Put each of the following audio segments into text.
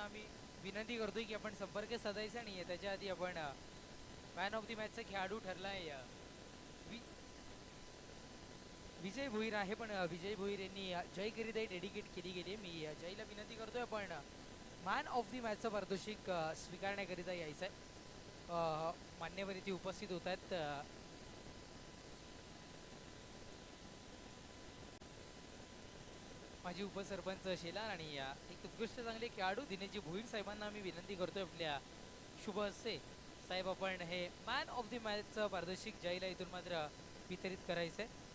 आम्ही विनंती करतोय की आपण संपर्क साधायचा नाही त्याच्या आधी आपण मॅन ऑफ द मॅचचा खेळाडू ठरलाय विजय भोईर आहे, पण विजय भोईर यांनी जय करीताही डेडिकेट केली गेली. मी जयला विनंती करतोय पण मॅन ऑफ द मॅचचं पारितोषिक स्वीकारण्याकरिता यायचं आहे. मान्यवर इथे उपस्थित होत आहेत. माजी उपसरपंच शेलार आणि एक उत्कृष्ट चांगले खेळाडू दिनेशजी भोईर साहेबांना आम्ही विनंती करतोय आपल्या शुभ हस्ते साहेब आपण हे मॅन ऑफ द मॅचचं पारितोषिक जयला इथून मात्र वितरित करायचं आहे.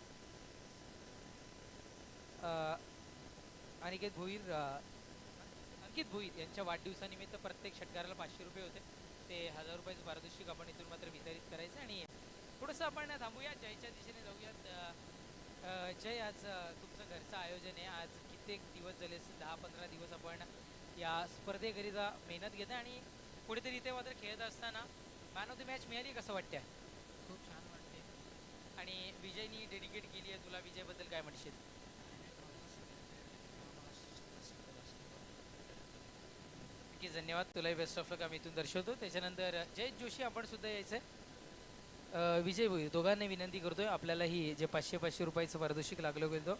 अनिकेत भोईर अंकित भोईर यांच्या वाढदिवसानिमित्त प्रत्येक षटकाराला 500 रुपये होते, ते 1000 रुपयाचं पारितोषिक आपण इथून मात्र वितरित करायचं आणि थोडंसं आपण थांबूया, जयच्या दिशेने जाऊयात. जय, आज तुमचं घरचं आयोजन आहे. आज कित्येक दिवस झाले, 10-15 दिवस आपण या स्पर्धेकरिता मेहनत घेता आणि कुठेतरी इथे मात्र खेळत असताना मॅन ऑफ द मॅच मिळाली, कसं वाटतं? खूप छान वाटते. आणि विजयनी डेडिकेट केली आहे तुला, विजयबद्दल काय म्हणशील? नक्कीच धन्यवाद, तुलाही बेस्ट ऑफ लक आम्ही इथून दर्शवतो. त्याच्यानंतर जय जोशी आपण सुद्धा यायचं आहे. विजय भोईर दोघांनी विनंती करतोय आपल्याला ही जे 500 रुपयाचं पारितोषिक लागलं गेलं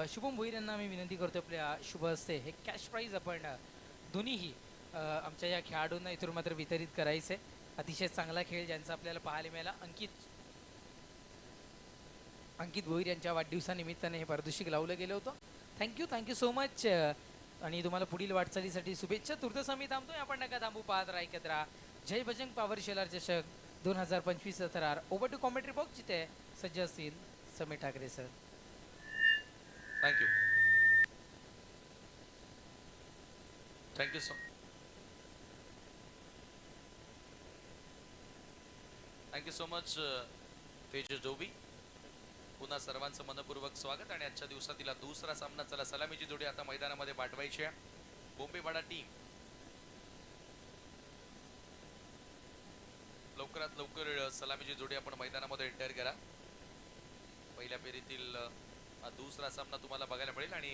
शुभम भोईर यांना आम्ही विनंती करतो आपल्या शुभ हस्ते हे कॅश प्राईज आपण दोन्हीही आमच्या या खेळाडूंना इथून मात्र वितरित करायचं आहे. अतिशय चांगला खेळ ज्यांचा आपल्याला पाहायला मिळाला. अंकित भोईर यांच्या वाढदिवसानिमित्ताने हे पारितोषिक लावलं गेलं होतं. थँक्यू सो मच आणि तुम्हाला पुढील वाटचालीसाठी शुभेच्छा. तुर्तस आम्ही थांबतोय, आपण नका थांबू, पाहत राहा एकत्र. जय बजरंग पॉवर शेलार चषक 2025 थरार. ओव्हर टू कॉमेंट्री बॉक्स, जिथे सज्ज असतील Sameer Thackeray sir. Thank you thank you so thank you so much Tejas Dobby. पुन्हा सर्वांचं मनपूर्वक स्वागत. आणि आजच्या दिवसातील दुसरा सामना, चला सलामीची जोडी आता मैदानामध्ये पाठवायची आहे. बोंबेपाडा टीम लवकरात लवकर सलामीची जोडी आपण मैदानामध्ये एंटर करा. पहिल्या फेरीतील दुसरा सामना तुम्हाला बघायला मिळेल आणि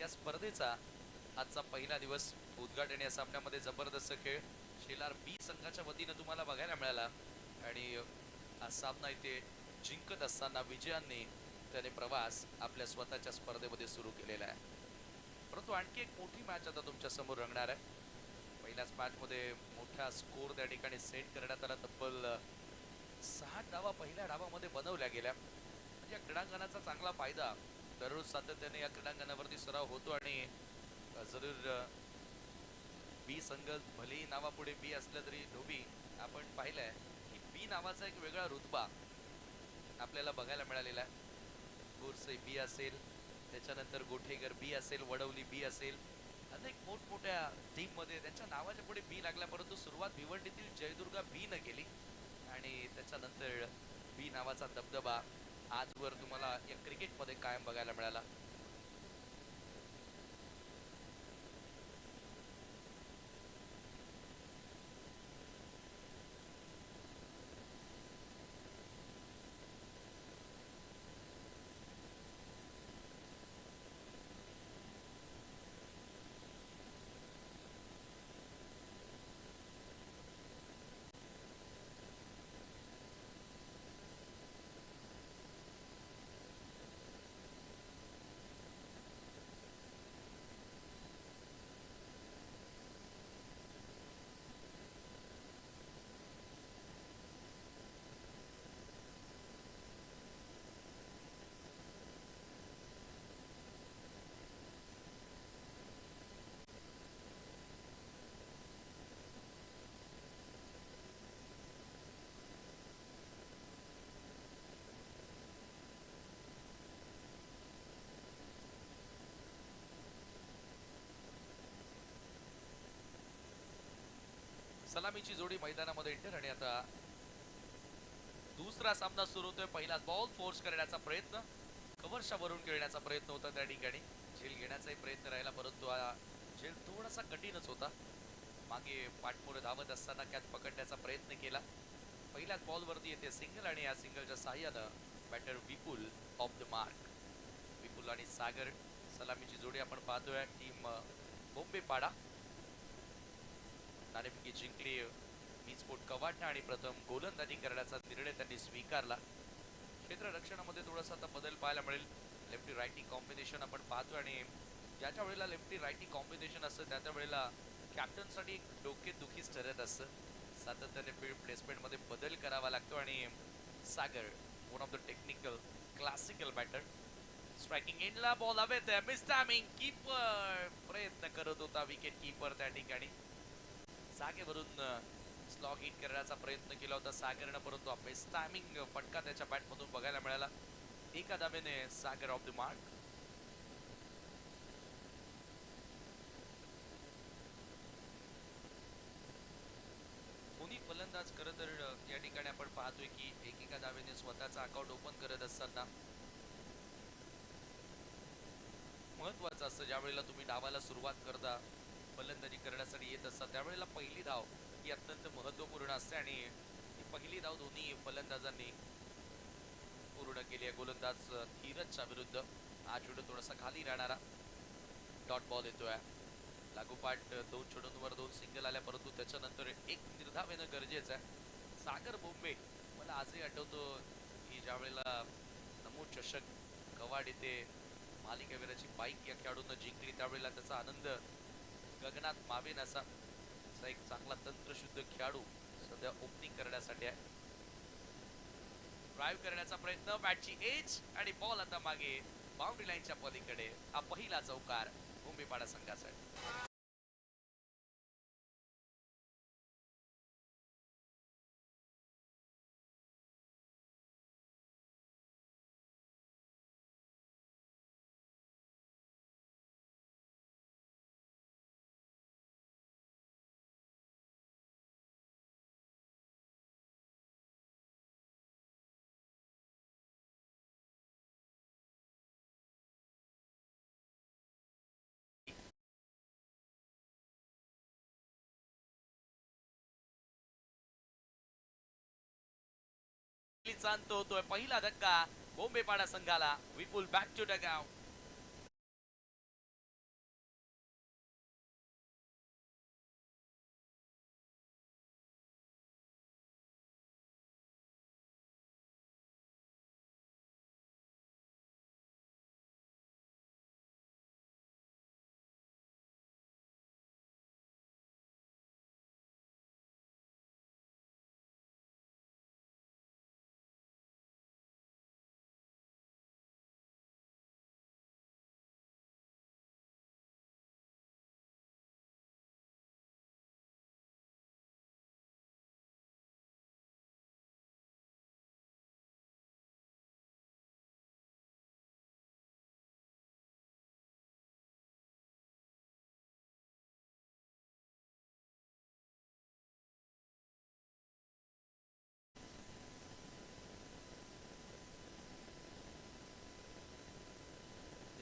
या स्पर्धेचा आजचा पहिला दिवस उद्घाटन या सामन्यामध्ये जबरदस्त खेळ शेलार बी संघाच्या वतीनं तुम्हाला बघायला मिळाला. आणि हा सामना इथे जिंकत असताना विजयांनी त्याने प्रवास आपल्या स्वतःच्या स्पर्धेमध्ये सुरू केलेला आहे. परंतु आणखी एक मोठी मॅच आता तुमच्या समोर रंगणार आहे. पहिल्याच मॅचमध्ये मोठा स्कोर त्या ठिकाणी सेट करण्यात आला. तब्बल 6 धावा पहिल्या डावामध्ये बनवल्या गेल्या. म्हणजे या क्रीडांगणाचा चांगला फायदा दररोज सातत्याने या क्रीडांगणावरती सराव होतो. आणि जरूर बी संघ भलेही नावापुढे बी असलं तरी डोबी आपण पाहिलंय की बी नावाचा एक वेगळा रुतबा आपल्याला बघायला मिळालेला आहे. गोरसई बी असेल, त्याच्यानंतर गोठेकर बी असेल, वडवली बी असेल, अनेक मोठमोठ्या टीममध्ये त्यांच्या नावाच्या पुढे बी लागला. परंतु सुरुवात भिवंडीतील जयदुर्गा बी न केली आणि त्याच्यानंतर बी नावाचा दबदबा आजवर तुम्हाला या क्रिकेटमध्ये कायम बघायला मिळाला. सलामीची जोडी मैदानामध्ये एंटर आणि आता दुसरा सामना सुरू होतोय. पहिला बॉल फोर्स करण्याचा प्रयत्न, कव्हरच्या वरून खेळण्याचा प्रयत्न होता. त्या ठिकाणी झेल घेण्याचाही प्रयत्न राहिला, परंतु हा झेल थोडासा कठीणच होता. मागे पाठमोरे धावत असताना कॅच पकडण्याचा प्रयत्न केला. पहिल्याच बॉलवरती येते सिंगल आणि या सिंगलच्या साहाय्यानं batter Vipul off the mark. Vipul आणि सागर सलामीची जोडी आपण पाहतोय. टीम बोंबेपाडा नाणेफेकी जिंकली. वीजपोट कवाटणं आणि प्रथम गोलंदाजी करण्याचा निर्णय त्यांनी स्वीकारला. क्षेत्ररक्षणामध्ये थोडासा आता बदल पाहायला मिळेल. लेफ्टी रायटी कॉम्बिनेशन आपण पाहतो आणि ज्याच्या वेळेला लेफ्टी रायटी कॉम्बिनेशन असतं त्या वेळेला कॅप्टनसाठी एक डोकेदुखीच ठरत असतं. सातत्याने फील्ड प्लेसमेंटमध्ये बदल करावा लागतो आणि Sagar one of the technical classical batter. Striking एंडला बॉल हवेत. Miss timing. कीपर प्रयत्न करत होता, विकेट कीपर त्या ठिकाणी जागेवरून स्लॉग हिट करण्याचा प्रयत्न केला होता सागरनं, परंतु मिस टायमिंग फटका त्याच्या बॅटमधून बघायला मिळाला. एका धावेने सागर ऑफ द मार्क. कोणी फलंदाज खरं तर या ठिकाणी आपण पाहतोय की एकेका धावेने स्वतःचा अकाउंट ओपन करत असताना महत्वाचं असतं. ज्या वेळेला तुम्ही डावाला सुरुवात करता, फलंदाजी करण्यासाठी येत असता, त्यावेळेला पहिली धाव ही अत्यंत महत्वपूर्ण असते आणि ही पहिली धाव दोन्ही फलंदाजांनी पूर्ण केली आहे. गोलंदाज धीरजच्या विरुद्ध हा चेंडू थोडासा खाली राहणारा डॉट बॉल येतोय. लागोपाठ 2 चेंडूंवर 2 सिंगल आल्या, परंतु त्याच्यानंतर एक निर्धाव येणं गरजेचं आहे. सागर बोंबे मला आजही आठवतो की ज्या वेळेला नमो चषक कवाड येथे मालिकावीराची बाईक या खेळाडूंना जिंकली, त्यावेळेला त्याचा आनंद गगनात मावेन असा एक चांगला तंत्रशुद्ध खेळाडू सध्या ओपनिंग करण्यासाठी आहे. ड्राइव्ह करण्याचा प्रयत्न, बॅटची एज आणि बॉल आता मागे बाउंड्री लाईनच्या पलीकडे. हा पहिला चौकार मुंबईपाडा संघासाठी. चांतो होतोय पहिला धक्का मुंबईपाडा संघाला. विपुल बॅक टू डगआउट.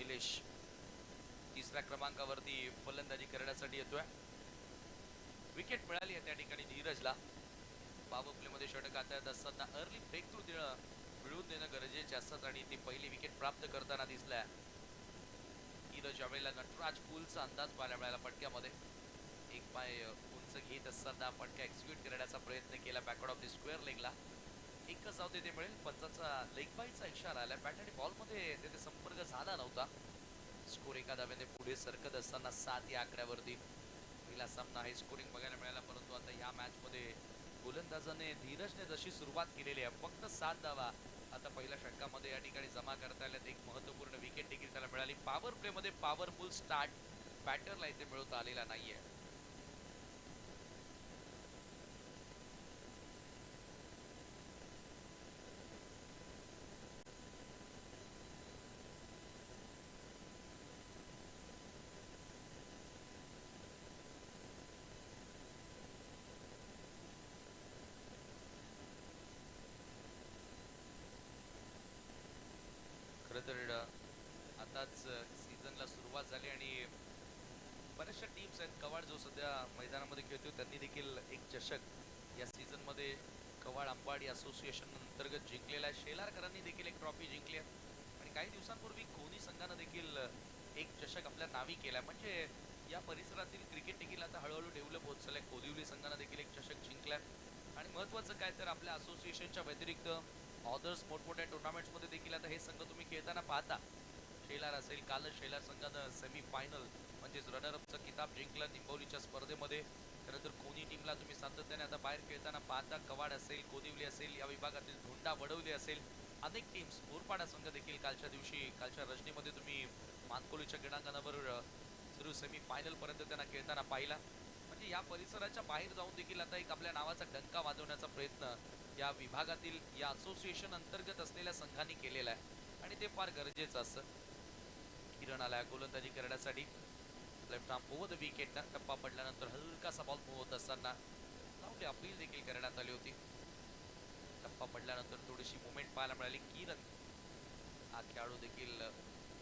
निलेश तिसऱ्या क्रमांकावरती फलंदाजी करण्यासाठी येतोय. विकेट मिळाली आहे त्या ठिकाणी धीरजला. पॉवर प्ले मध्ये षटक येत असताना अर्ली ब्रेक थ्रू मिळवून देणं गरजेचे असतात आणि ती पहिली विकेट प्राप्त करताना दिसल्या. धीरज यावेळेला नटराज पूलचा अंदाज पाहायला मिळाला फटक्यामध्ये. एक पाय उंच घेत असताना फटका एक्झिक्यूट करण्याचा प्रयत्न केला बॅकवर्ड ऑफ द स्क्वेअर लेगला. एकच धाव तिथे मिळेल. पंचाचा लेग बाईचा इशारा आला. बॅट आणि बॉल मध्ये तिथे संपर्क झाला नव्हता. स्कोर एका धाव्याने पुढे सरकत असताना 7 या आकड्यावरती पहिला सामना हाय स्कोरिंग बघायला मिळाला, परंतु आता या मॅच मध्ये गोलंदाजाने धीरजने जशी सुरुवात केलेली आहे, फक्त 7 धावा आता पहिल्या षटकामध्ये या ठिकाणी जमा करता आल्यात. एक महत्वपूर्ण विकेट देखील त्याला मिळाली. पॉवर प्ले मध्ये पॉवरफुल स्टार्ट बॅटरला इथे मिळवता आलेला नाहीये. खरं तर आताच सीझनला सुरुवात झाली आणि बऱ्याचशा टीम्स आहेत. कवाड जो सध्या मैदानामध्ये खेळतो त्यांनी देखील एक चषक या सीझन मध्ये कवाड अंबाडी असोसिएशन अंतर्गत जिंकलेला आहे. शेलारकरांनी देखील एक ट्रॉफी जिंकली आहे आणि काही दिवसांपूर्वी कोहली संघानं देखील एक चषक आपल्या नावी केला. म्हणजे या परिसरातील क्रिकेट देखील आता हळूहळू डेव्हलप होत चाललंय. कोदिवली संघानं देखील एक चषक जिंकलाय आणि महत्त्वाचं काय तर आपल्या असोसिएशनच्या व्यतिरिक्त ऑदर्स मोठमोठ्या टुर्नामेंट्समध्ये देखील आता हे संघ तुम्ही खेळताना पाहता. शेलार असेल, कालच शेलार संघानं सेमी फायनल म्हणजेच रनरअपचा किताब जिंकला निंबवलीच्या स्पर्धेमध्ये. खरं तर कोणी टीमला तुम्ही सातत्याने आता बाहेर खेळताना पाहता. कवाड असेल, कोदिवली असेल, या विभागातील धोंडा वडवली असेल, अनेक टीम्स, मोरपाडा संघ देखील कालच्या दिवशी कालच्या रजनीमध्ये तुम्ही मानकोलीच्या क्रीडांगणावर सुरू सेमी फायनल पर्यंत त्यांना खेळताना पाहिला. म्हणजे या परिसराच्या बाहेर जाऊन देखील आता एक आपल्या नावाचा डंका वाजवण्याचा प्रयत्न या विभागातील या असोसिएशन अंतर्गत असलेल्या संघांनी केलेला आहे आणि ते फार गरजेचं असतं. किरण आला गोलंदाजी करण्यासाठी. Left arm over the wicket ना टप्पा पडल्यानंतर हलकासा बॉल मूव्ह होत असताना लावली अपील देखील करण्यात आली होती. टप्पा पडल्यानंतर थोडीशी मुवमेंट पाहायला मिळाली. किरण हा खेळाडू देखील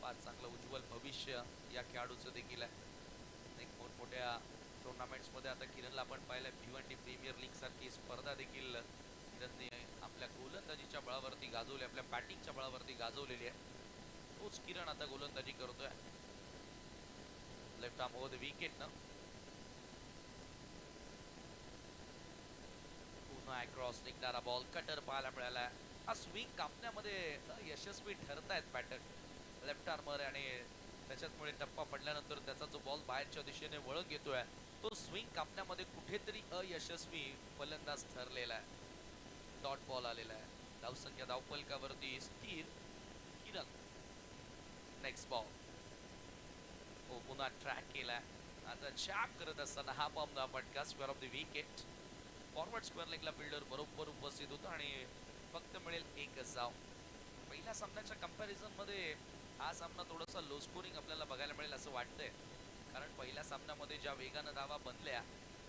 फार चांगलं उज्ज्वल भविष्य या खेळाडूचं देखील आहे. एक मोठमोठ्या टुर्नामेंट्समध्ये आता किरणला आपण पाहिलं. भिवंडी प्रीमियर लीग सारखी स्पर्धा देखील किरणने आपल्या गोलंदाजीच्या बळावरती गाजवली, आपल्या बॅटिंगच्या बळावरती गाजवलेली आहे. तोच किरण आता गोलंदाजी करतोय. Left arm over the wicket ना पुन्हा अक्रॉस निघणारा बॉल कटर पाहायला मिळाला. हा स्विंग कापण्यामध्ये यशस्वी ठरतायत बॅटर लेफ्ट आर्मर आणि त्याच्यामुळे टप्पा पडल्यानंतर त्याचा जो बॉल बाहेरच्या दिशेने वळण घेतोय तो स्विंग कापण्यामध्ये कुठेतरी अयशस्वी फलंदाज ठरलेला आहे. डॉट बॉल आलेला आहे. धावसंख्या धावफलकावरती स्थिर. किरण नेक्स्ट बॉल हो पुन्हा ट्रॅक केलाय. आता चॅप करत असताना हा बॉम्ब फटका square off the wicket. Forward square लेगला फिल्डर बरोबर उपस्थित होता आणि फक्त मिळेल एकच धाव. पहिल्या सामन्याच्या कंपॅरिझन मध्ये हा सामना थोडासा लो स्कोरिंग आपल्याला बघायला मिळेल असं वाटतंय. कारण पहिल्या सामन्यामध्ये ज्या वेगानं धावा बनल्या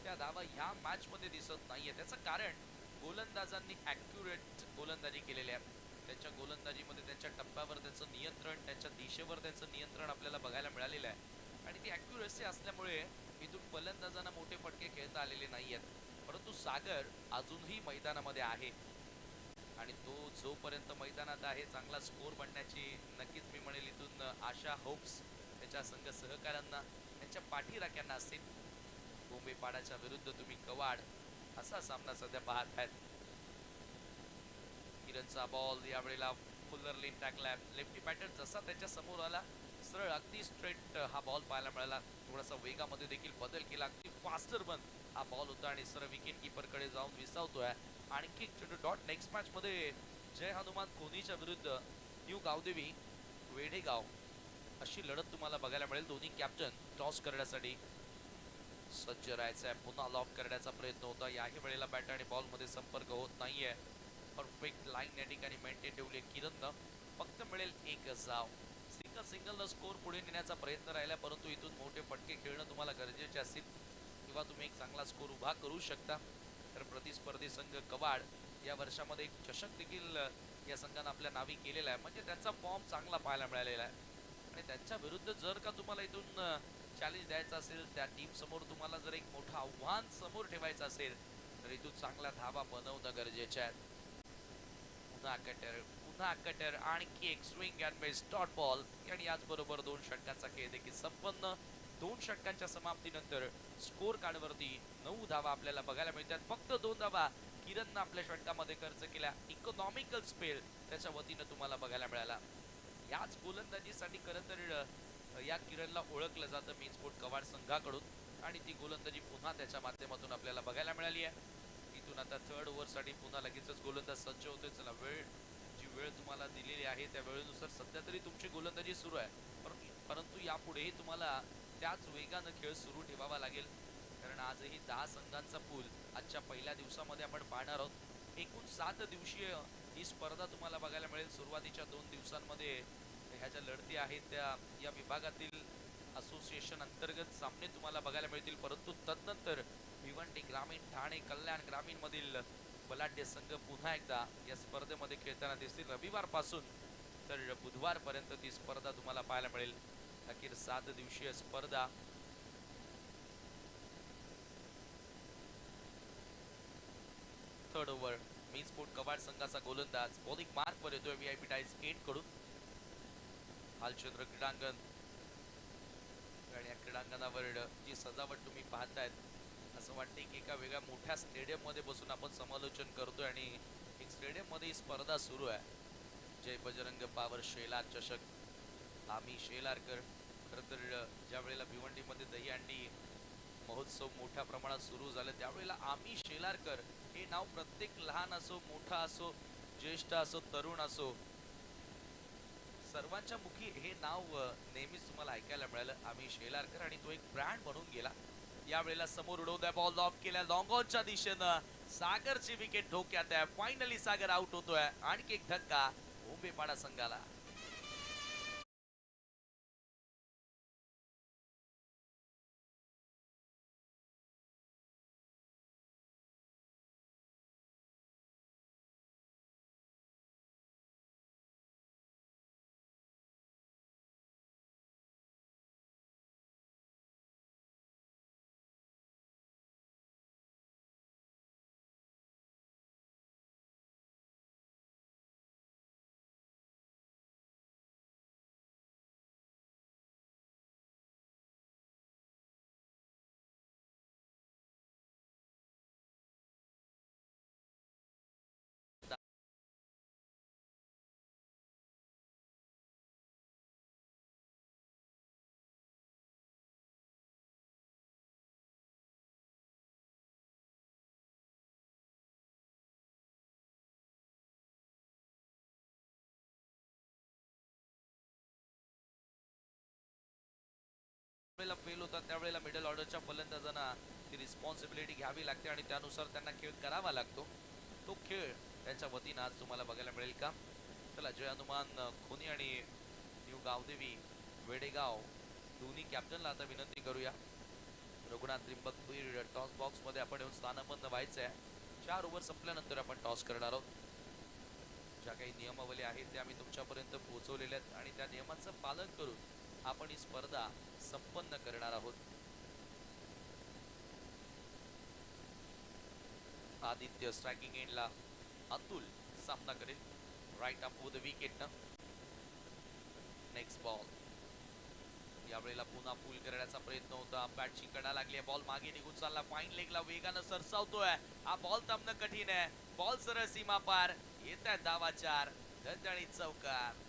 त्या धावा ह्या मॅच मध्ये दिसत नाहीये. त्याचं कारण गोलंदाजांनी ॲक्युरेट गोलंदाजी केलेली आहे. त्यांच्या गोलंदाजीमध्ये त्यांच्या टप्प्यावर त्यांचं नियंत्रण, त्यांच्या दिशेवर त्यांचं नियंत्रण आपल्याला बघायला मिळालेलं आहे आणि ती ॲक्युरेसी असल्यामुळे इथून फलंदाजांना मोठे फटके खेळता आलेले नाही आहेत. परंतु सागर अजूनही मैदानामध्ये आहे आणि तो जोपर्यंत मैदानात आहे चांगला स्कोर बनण्याची नक्कीच मी म्हणेल इथून आशा होप्स त्याच्या संघ सहकाऱ्यांना त्यांच्या पाठीराख्यांना असतील. बोंबेपाडाच्या विरुद्ध तुम्ही कवाड असा सामना सध्या पाहत आहेत. किरणचा बॉल यावेळेला फुल्लरली टाकला. लेफ्टी बॅटर जसा त्याच्या समोर आला सरळ अगदी स्ट्रेट हा बॉल पाहायला मिळाला. थोडासा वेगामध्ये देखील बदल केला. अगदी फास्टर बन हा बॉल होता आणि सरळ विकेट कीपर कडे जाऊन विसावतोय. आणखी डॉट नेक्स्ट मॅच मध्ये जय हनुमान कोहलीच्या विरुद्ध न्यू गावदेवी वेढेगाव अशी लढत तुम्हाला बघायला मिळेल. दोन्ही कॅप्टन टॉस करण्यासाठी सज्ज राहायचं आहे. पुन्हा लॉक करण्याचा प्रयत्न होता. याही वेळेला बॅट आणि बॉल मध्ये संपर्क होत नाहीये. परफेक्ट लाईन या ठिकाणी मेंटेन ठेवली किरणनं. फक्त मिळेल एकच धाव. सिंगल स्कोर पुढे नेण्याचा प्रयत्न राहिला परंतु इथून मोठे फटके खेळणं तुम्हाला गरजेचे असतील किंवा तुम्ही एक चांगला स्कोर उभा करू शकता. तर प्रतिस्पर्धी संघ कवाड या वर्षामध्ये एक चषक देखील या संघानं आपल्या नावी केलेला आहे. म्हणजे त्यांचा फॉर्म चांगला पाहायला मिळालेला आहे आणि त्यांच्या विरुद्ध जर का तुम्हाला इथून चॅलेंज द्यायचं असेल, त्या टीम समोर तुम्हाला जर एक मोठं आव्हान समोर ठेवायचं असेल तर इथून चांगल्या धावा बनवणं गरजेचे आहे. पुन्हा कटर आणखी एक swing and miss dot ball आणि याचबरोबर 2 षटकांचा खेळ देखील संपन्न. 2 षटकांच्या समाप्तीनंतर स्कोर कार्डवरती 9 धावा आपल्याला बघायला मिळतात. फक्त 2 धावा किरणनं आपल्या षटकामध्ये खर्च केल्या. इकॉनॉमिकल स्पेल त्याच्या वतीनं तुम्हाला बघायला मिळाला. याच गोलंदाजीसाठी खरं तर या किरणला ओळखलं जातं मीनस्पोर्ट कवाड संघाकडून आणि ती गोलंदाजी पुन्हा त्याच्या माध्यमातून आपल्याला बघायला मिळाली आहे. इथून आता थर्ड ओव्हरसाठी पुन्हा लगेचच गोलंदाज सज्ज होतोय. चला जी वेळ तुम्हाला दिलेली आहे त्या वेळेनुसार सध्या तरी तुमची गोलंदाजी सुरू आहे परंतु यापुढेही तुम्हाला त्याच वेगानं खेळ सुरू ठेवावा लागेल. कारण आजही 10 संघांचा पूल आजच्या पहिल्या दिवसामध्ये आपण पाहणार आहोत. एकूण 7 दिवसीय ही स्पर्धा तुम्हाला बघायला मिळेल. सुरुवातीच्या 2 दिवसांमध्ये ह्या ज्या लढती आहेत त्या या विभागातील असोसिएशन अंतर्गत सामने तुम्हाला बघायला मिळतील परंतु तदनंतर भिवंडी ग्रामीण, ठाणे, कल्याण ग्रामीण मधील बलाढ्य संघ पुन्हा एकदा या स्पर्धेमध्ये खेळताना दिसतील. रविवारपासून तर बुधवारपर्यंत ती स्पर्धा तुम्हाला पाहायला मिळेल. अखेर 7 दिवसीय स्पर्धा. थर्ड ओव्हर मीनस्पोर्ट कवाड संघाचा गोलंदाज बॉलिंग मार्क वर येतोय व्हीआयपी टाइल्स 8 कडून. हालचंद्र क्रीडांगण आणि या क्रीडांगण प्रांगणावर जी सजावट तुम्ही पाहतायत असं वाटते की एका वेगळ्या मोठ्या स्टेडियम मध्ये बसून आपण समालोचन करतोय आणि एक स्टेडियम मध्ये ही स्पर्धा सुरू आहे. जय बजरंग पावर शेलार चषक आम्ही शेलारकर. खरं तर ज्या वेळेला भिवंडीमध्ये दहीहंडी महोत्सव मोठ्या प्रमाणात सुरू झालं त्यावेळेला आम्ही शेलारकर हे नाव प्रत्येक लहान असो मोठा असो ज्येष्ठ असो तरुण असो सर्वांच्या मुखी हे नाव नेहमीच तुम्हाला ऐकायला मिळालं आम्ही शेलारकर आणि तो एक ब्रँड बनून गेला. यावेळेला समोर उडवत्या बॉल ऑफ केल्या लॉंग ऑनच्या दिशेनं सागरची विकेट धोक्यात आहे. फायनली सागर आउट होतोय. आणखी एक धक्का उंबेपाडा संघाला. फेल होतात त्यावेळेला मिडल ऑर्डरच्या फलंदाजांना ती रिस्पॉन्सिबिलिटी घ्यावी लागते आणि त्यानुसार त्यांना खेळ करावा लागतो. तो खेळ त्यांच्या वतीनं आज तुम्हाला बघायला मिळेल का? चला जय हनुमान खोनी आणि न्यू गावदेवी वेडेगाव दोन्ही कॅप्टनला आता विनंती करूया. रघुनाथ त्रिंबक पीर टॉस बॉक्स मध्ये आपण येऊन स्थानापन्न व्हायचं आहे. 4 ओव्हर संपल्यानंतर आपण टॉस करणार आहोत. ज्या काही नियमावली आहेत त्या आम्ही तुमच्यापर्यंत पोहोचवलेल्या आहेत आणि त्या नियमांचं पालन करून आपण ही स्पर्धा संपन्न करणार आहोत. आदित्य स्ट्रायकिंग एंडला अतुल सामना करेल. Right up with the wicket. Next ball यावेळेला पुन्हा पुल करण्याचा प्रयत्न होता. बॅटची कडा लागली. बॉल मागे निघून चालला. फाईन लेगला वेगानं सरसावतोय. हा बॉल थांबणं कठीण आहे. बॉल सरळ सीमा पार. येत आहे धावा 4. धडधडीत चौकार.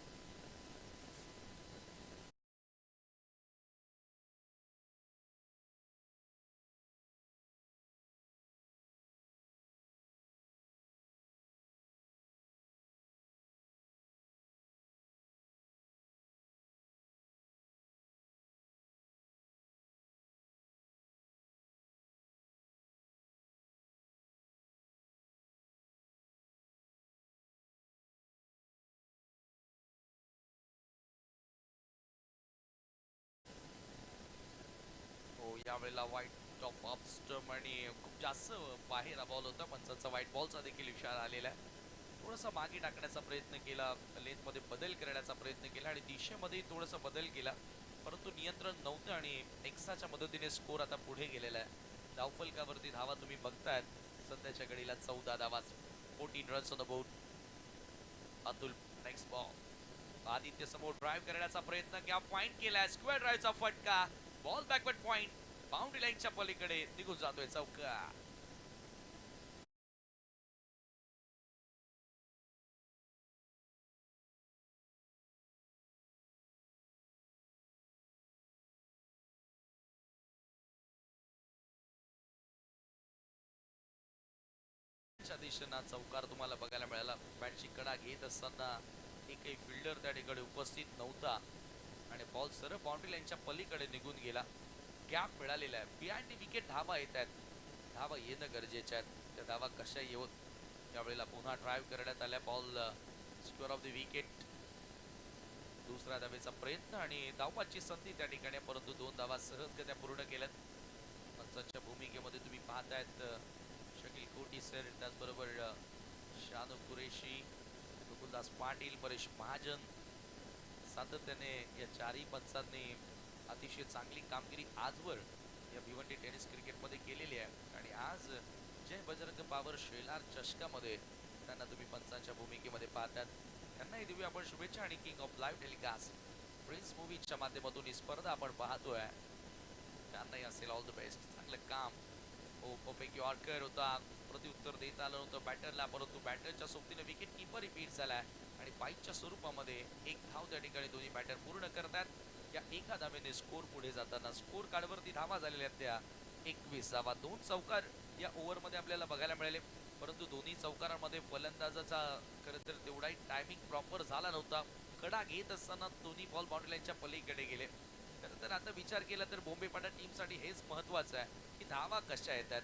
यावेळेला व्हाईट टॉप ऑफ स्टंप आणि खूप जास्त बाहेर बॉल होता. पंचांचा व्हाईट बॉलचा देखील इशारा आलेला आहे. थोडासा मागे टाकण्याचा प्रयत्न केला. लेंथ मध्ये बदल करण्याचा प्रयत्न केला आणि दिशेमध्ये थोडासा बदल केला परंतु नियंत्रण नव्हतं आणि एक्साच्या मदतीने स्कोर आता पुढे गेलेला आहे. धावफलकावरती धावा तुम्ही बघतायत. सध्याच्या घडीला 14 धावा. 14 runs on the board. Atul next ball. Aditya समोर ड्राइव्ह करण्याचा प्रयत्न क्या पॉइंट केलाय. स्क्वेअर ड्राइव्हचा फटका. Ball backward point. बाउंड्री लाईनच्या पलीकडे निघून जातोय चौकार. दिशेना चौकार तुम्हाला बघायला मिळाला. बॅटची कडा घेत असताना एकही फिल्डर त्या ठिकाणी उपस्थित नव्हता आणि बॉल सरळ बाउंड्री लाईनच्या पलीकडे निघून गेला. गॅप मिळालेला आहे. बिहाइंड विकेट धावा येत आहेत. धावा येणं गरजेचे आहेत. त्या धावा कशा येऊत. त्यावेळेला पुन्हा ड्राइव्ह करण्यात आल्या. Ball square off the wicket. दुसऱ्या धावेचा प्रयत्न आणि धावाची संधी त्या ठिकाणी परंतु 2 धावा सहजगत्या पूर्ण केल्यात. पंचांच्या भूमिकेमध्ये तुम्ही पाहतायत शकील कोटी सर त्याचबरोबर शानू कुरेशी मुकुलदास पाटील परेश महाजन. सातत्याने या 4ही पंचांनी अतिशय चांगली कामगिरी आजवर या भिवंडी टेनिस क्रिकेटमध्ये केलेली आहे आणि आज जय बजरंग पावर शेलार चषकामध्ये त्यांना तुम्ही पंचांच्या भूमिकेमध्ये पाहतात. त्यांनाही देऊया आपण शुभेच्छा आणि king of live telecast prince मूवीजच्या माध्यमातून ही स्पर्धा आपण पाहतोय. All the best. चांगलं काम. हो, परफेक्ट यॉर्कर होता. प्रत्युत्तर देता आलं नव्हतं बॅटरला, परंतु बॅटरच्या सोबतीने विकेट किपर रिपीट झालाय आणि बाईकच्या स्वरूपामध्ये एक धाव त्या ठिकाणी दोन्ही बॅटर पूर्ण करतात. या एका धावेने स्कोर पुढे जाताना स्कोर कार्डवरती धावा झालेल्या आहेत त्या 21 धावा. 2 चौकार या ओव्हरमध्ये आपल्याला बघायला मिळाले, परंतु दोन्ही चौकारांमध्ये फलंदाजाचा खरं तर तेवढाही टायमिंग प्रॉपर झाला नव्हता. कडा घेत असताना दोन्ही बॉल बाउंड्री लाईनच्या पलीकडे गेले. खरं तर आता विचार केला तर बॉम्बे टीमसाठी हेच महत्वाचं आहे की धावा कशा येतात.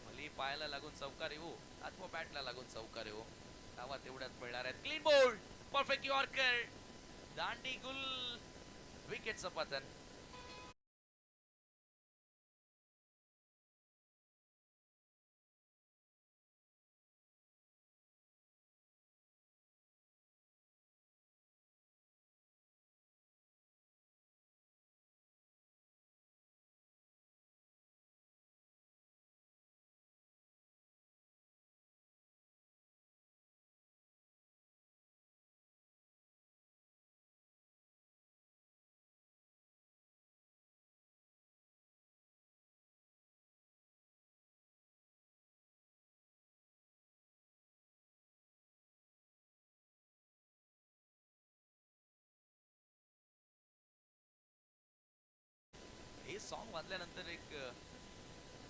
भले पायाला लागून चौकार येऊ अथवा बॅटला लागून चौकार येऊ, धावा तेवढ्याच मिळणार आहेत. क्लीन बोल्ड, परफेक्ट यॉर्कर, दांडी गुल, विकेटचं पतन. हे सॉन्ग वाजल्यानंतर एक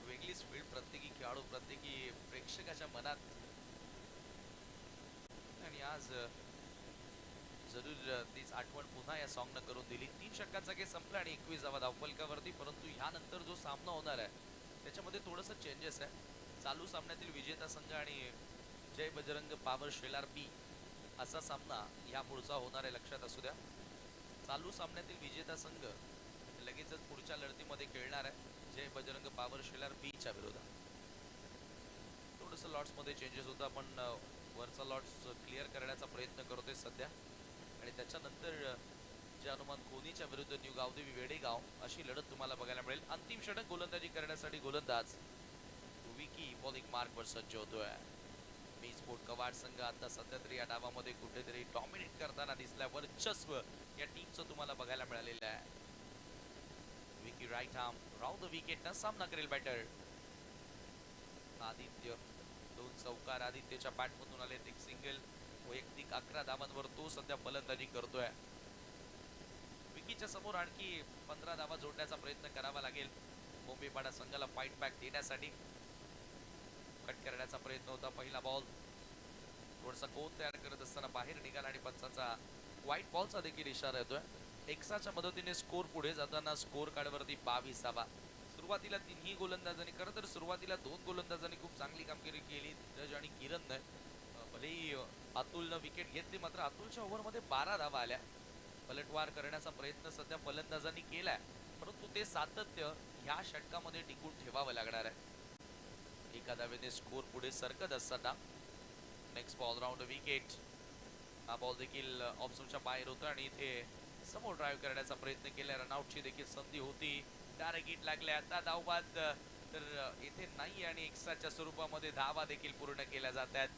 वेगळीच फील्ड प्रत्येकी खेळाडू, प्रत्येकी प्रेक्षकाच्या मनात. आणि आज जरूर तीच आठवण पुन्हा या सॉन्गनं करून दिली. 3 षटकांचा खेळ संपला आणि 21 धावा धावफलकावरती, परंतु ह्यानंतर जो सामना होणार आहे त्याच्यामध्ये थोडंसं चेंजेस आहे. चालू सामन्यातील विजेता संघ आणि जय बजरंग पावर शेलार बी असा सामना या पुढचा होणार आहे, लक्षात असू द्या. चालू सामन्यातील विजेता संघ लगेचच पुढच्या लढतीमध्ये खेळणार आहे जय बजरंग पावर शेलार बी च्या विरोधात. थोडंसं लॉट्स मध्ये चेंजेस होतं. आपण वरचा लॉट्स क्लिअर करण्याचा प्रयत्न करतोय सध्या, आणि त्याच्यानंतर जे अनुमान कोहलीच्या विरुद्ध न्यू गावदेवी वेडेगाव अशी लढत तुम्हाला बघायला मिळेल. अंतिम षटक गोलंदाजी करण्यासाठी गोलंदाज विकी बॉलिंग मार्कवर सज्ज होतोय. मी स्पोर्ट कवाड संघ आता सध्या तरी या डावामध्ये कुठेतरी डॉमिनेट करताना दिसलाय. वर्चस्व या टीमचं तुम्हाला बघायला मिळालेलं आहे. Vicky right arm round the विकेटनं सामना करेल बॅटर आदित्य. 2 चौकार आदित्यच्या बॅटमधून आले. एक सिंगल, वैयक्तिक 11 धावांवर तो सध्या फलंदाजी करतोय. विकीच्या समोर आणखी 15 धावा जोडण्याचा प्रयत्न करावा लागेल मुंबई संघाला फाईट बॅक देण्यासाठी. कट करण्याचा प्रयत्न होता. पहिला बॉल थोडासा कोण तयार करत असताना बाहेर निघाला आणि पंचाचा व्हाईट बॉलचा देखील इशारा येतोय. एक्साच्या मदतीने स्कोर पुढे जाताना स्कोर कार्डवरती 22 धावा. सुरुवातीला तिन्ही गोलंदाजांनी, खरं तर सुरुवातीला 2 गोलंदाजांनी खूप चांगली कामगिरी केली, धीरज आणि किरणनं. भलेही अतुलनं विकेट घेतली, मात्र अतुलच्या ओव्हरमध्ये 12 धावा आल्या. पलटवार करण्याचा प्रयत्न सध्या फलंदाजांनी केलाय, परंतु ते सातत्य ह्या षटकामध्ये टिकून ठेवावं लागणार आहे. एका धावेने स्कोर पुढे सरकत असताना नेक्स्ट बॉल राऊंड विकेट. हा बॉल देखील ऑप्शनच्या बाहेर होता आणि इथे समोर ड्राईव्ह करण्याचा प्रयत्न केला. रनआउटची देखील संधी होती. डायरेक्ट हिट लागले. आता धावबाद तर इथे नाही आणि एक्स्ट्राच्या स्वरूपामध्ये धावा देखील पूर्ण केल्या जातात.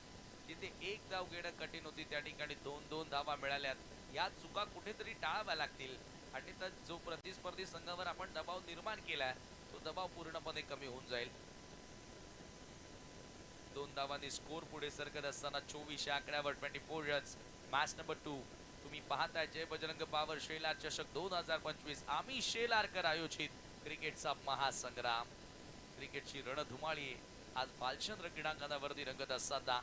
तिथे एक धाव घेणं कठीण होती, त्या ठिकाणी 2-2 धावा मिळाल्यात. या चुका कुठेतरी टाळाव्या लागतील आणि जो प्रतिस्पर्धी संघावर आपण दबाव निर्माण केलाय तो दबाव पूर्णपणे कमी होऊन जाईल. 2 धावांनी स्कोर पुढे सरकत असताना 24 या आकड्यावर 24 रन्स. मॅच नंबर 2 तुम्ही पाहताय जय बजरंग पावर शेलार चषक 2025. आम्ही शेलारकर आयोजित क्रिकेटचा महासंग्राम. क्रिकेटची रणधुमाळी आज भालचंद्र क्रीडांगणावरती रंगत असताना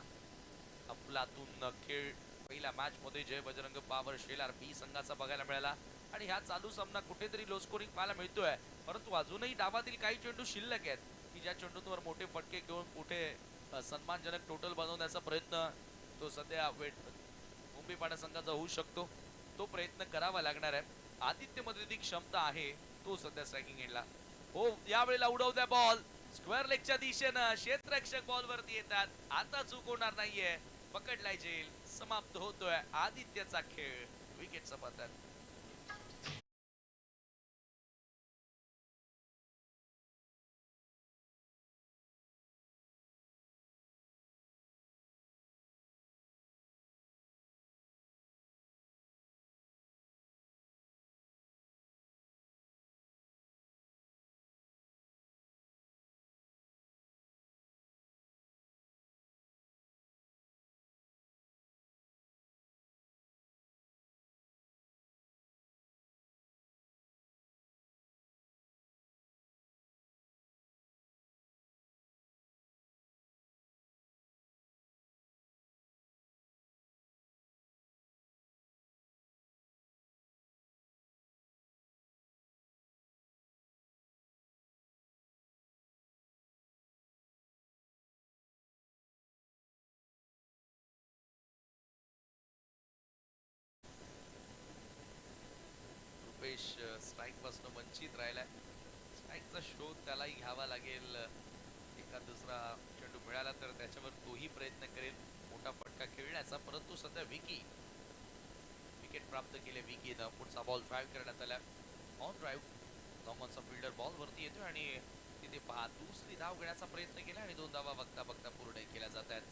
अफलातून खेळ पहिल्या मॅच मध्ये जय बजरंग पावर शेलार बी संघाचा बघायला मिळाला आणि ह्या चालू सामना कुठेतरी लो स्कोरिंग पाहायला मिळतोय, परंतु अजूनही डावातील काही चेंडू शिल्लक आहेत की ज्या चेंडूंवर मोठे फटके घेऊन कुठे सन्मानजनक टोटल बनवण्याचा प्रयत्न तो सध्या मुंबई संघाचा होऊ शकतो. तो प्रयत्न करावा लागणार आहे. आदित्य मध्ये ती क्षमता आहे, तो सध्या स्ट्रायकिंग एंडला. हो, यावेळेला उडवत्या बॉल स्क्वेअर लेगच्या दिशेनं. क्षेत्ररक्षक बॉल वरती येतात. आता चूक होणार नाहीये. पकडलाय जेल. समाप्त होतोय आदित्यचा खेळ. विकेटचं पतन. विकेटपासून वंचित राहिलाय. स्ट्राईकचा शोध त्यालाही घ्यावा लागेल. एका दुसरा चेंडू मिळाला तर त्याच्यावर तोही प्रयत्न करेल मोठा फटका खेळण्याचा, परंतु सध्या विकेट प्राप्त केले विकीनं. पुढचा बॉल ड्राईव्ह करण्यात आला, ऑन ड्राईव्ह. लॉंगॉनचा फिल्डर बॉल वरती येतोय आणि तिथे पहा दुसरी धाव घेण्याचा प्रयत्न केला आणि 2 धावा बघता बघता पूर्ण केल्या जात आहेत.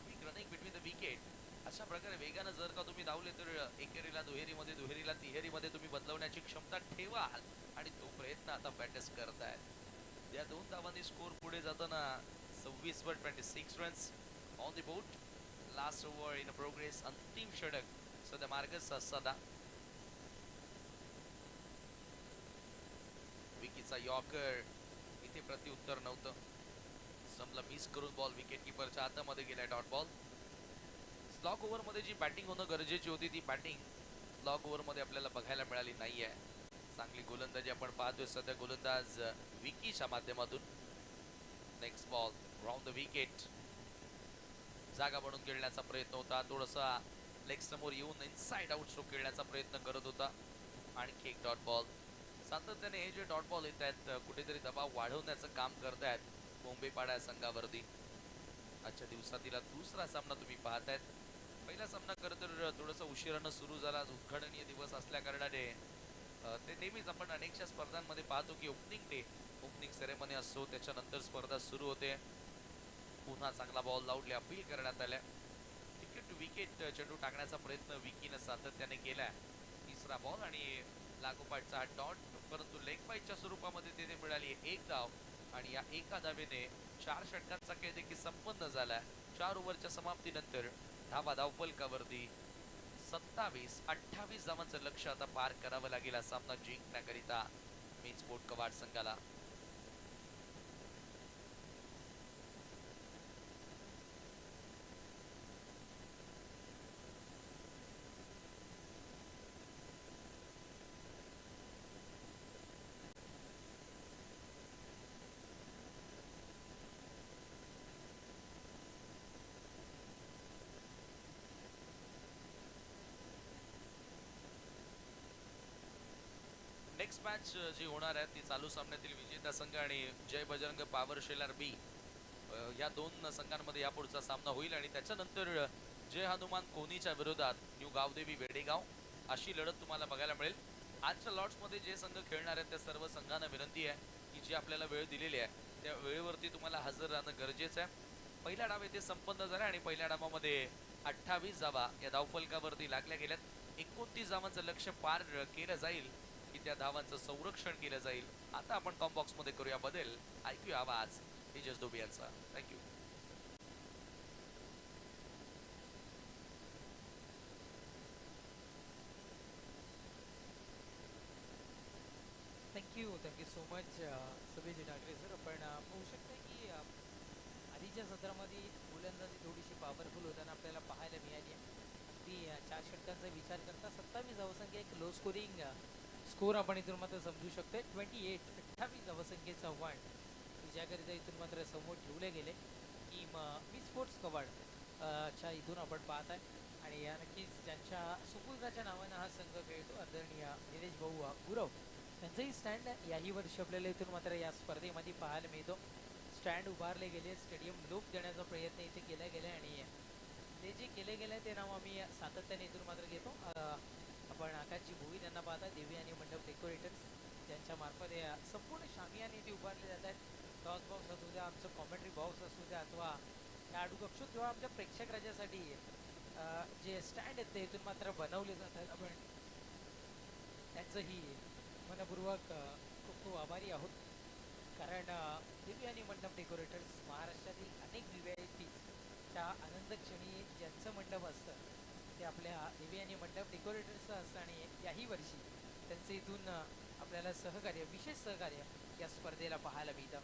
Quick running between the wicket. अशा प्रकारे वेगानं जर का तुम्ही धावले तर एकेरीला दुहेरीमध्ये, दुहेरीला तिहेरीमध्ये तुम्ही बदलवण्याची क्षमता ठेवाल आणि तो प्रयत्न आता बॅटर्स करतायत. या 2 धावांनी स्कोर पुढे जाताना 26 वर 26 runs on the board. Last over in progress. अंतिम षटक सध्या मार्गस सदा. विकीचा यॉर्कर इथे प्रत्युत्तर नव्हतं. स्टंपला मिस करून बॉल विकेट किपरच्या हातामध्ये गेलाय. Dot ball. स्लॉग ओव्हर मध्ये जी बॅटिंग होणं गरजेची होती ती बॅटिंग स्लॉग ओव्हर मध्ये आपल्याला बघायला मिळाली नाहीये. चांगली गोलंदाजी आपण पाहतोय सध्या गोलंदाज विकीच्या माध्यमातून. Next ball round the wicket. जागा बनवून खेळण्याचा प्रयत्न होता, थोडासा लेग समोर येऊन इनसाइड आउट स्ट्रोक खेळण्याचा प्रयत्न करत होता. आणखी एक डॉट बॉल. सातत्याने हे जे डॉट बॉल येत आहेत कुठेतरी दबाव वाढवण्याचं काम करतायत मुंबई पाडा संघावरती. आजच्या दिवसातील दुसरा सामना तुम्ही पाहतायत. पहिला सामना खरं तर थोडंसं उशिरानं सुरू झाला. उद्घाटनीय दिवस असल्या कारणाने ते नेहमीच आपण अनेकशा स्पर्धांमध्ये पाहतो की ओपनिंग सेरेमनी असतो, त्याच्यानंतर स्पर्धा सुरू होते. पुन्हा चांगला बॉल लावले अपील करण्यात आल्या. विकेट टू विकेट चेंडू टाकण्याचा प्रयत्न विकीनं सातत्याने केलाय. तिसरा बॉल आणि लागोपाठचा डॉट, परंतु लेग बाईटच्या स्वरूपामध्ये तिथे मिळाली एक धाव आणि या एका धावेने 4 षटकांचा खेळ देखील संपन्न झाला. 4 ओव्हरच्या समाप्तीनंतर धावा धावफलकावरती 27-28 धावांचं लक्ष्य आता पार करावं लागेल हा सामना जिंकण्याकरिता मेन स्पोर्ट कवाड संघाला. नेक्स्ट मॅच जी होणार आहे ती चालू सामन्यातील विजेता संघ आणि जय बजरंग पॉवर शेलर बी या 2 संघांमध्ये यापुढचा सामना होईल आणि त्याच्यानंतर जय हनुमान कोनीच्या विरोधात न्यू गावदेवी वेडेगाव अशी लढत तुम्हाला बघायला मिळेल. आजच्या लॉट्समध्ये जे संघ खेळणार आहेत त्या सर्व संघांना विनंती आहे की जी आपल्याला वेळ दिलेली आहे त्या वेळेवरती तुम्हाला हजर राहणं गरजेचं आहे. पहिला डाव येथे संपन्न झाला आणि पहिल्या डावामध्ये 28 धावा या धावफलकावरती लागल्या गेल्यात. 29 धावांचं लक्ष्य पार केलं जाईल की त्या धावांचं संरक्षण केलं जाईल. आता आपण कॉम बॉक्स मध्ये करूया बदल. ऐकूया आवाज तेजस डोबी यांचा. थँक्यू. थँक्यू सो मच सभेजी ठाकरे सर. आपण पाहू शकता की आधीच्या सत्रामध्ये गोलंदाजी थोडीशी पॉवरफुल होताना आपल्याला पाहायला मिळाली आहे. अगदी 4 षटकांचा विचार करता 27 धावसंख्या एक लो स्कोरिंग स्कोर आपण इथून मात्र समजू शकतो. 28 धावसंख्येचं आव्हान ज्याकरिता इथून मात्र समोर ठेवले गेले की मी स्पोर्ट्स कवाड च्या इथून आपण पाहत आहे आणि या नक्कीच ज्यांच्या सुपुत्राच्या नावानं हा संघ खेळतो आदरणीय निलेश भाऊ गुरव त्यांचंही स्टँड याही वर्षी आपल्याला इथून मात्र या स्पर्धेमध्ये पाहायला मिळतो. स्टँड उभारले गेले, स्टेडियम लूप देण्याचा प्रयत्न इथे केला गेला आणि ते जे केले गेले ते नाव आम्ही सातत्याने इथून मात्र घेतो. आपण आकाशजी भोई यांना पाहता, देवी आणि मंडप डेकोरेटर्स ज्यांच्या मार्फत या संपूर्ण शामियाने ते उभारले जात आहेत. टॉस बॉक्स असू द्या, आमचं कॉमेंट्री बॉक्स असू द्या अथवा या आडूगक्षू किंवा आमच्या प्रेक्षक राजासाठी जे स्टँड आहेत ते इथून मात्र बनवले जातात. आपण त्यांचंही मनपूर्वक खूप खूप आभारी आहोत. कारण देवी आणि मंडप डेकोरेटर्स महाराष्ट्रातील अनेक व्हीआयपीच्या आनंद क्षणी ज्यांचं मंडप असतं ते आपल्या देवी आणि मंडप डेकोरेटर्सचं असतं आणि याही वर्षी त्यांचं इथून आपल्याला सहकार्य, विशेष सहकार्य या स्पर्धेला पाहायला मिळतं.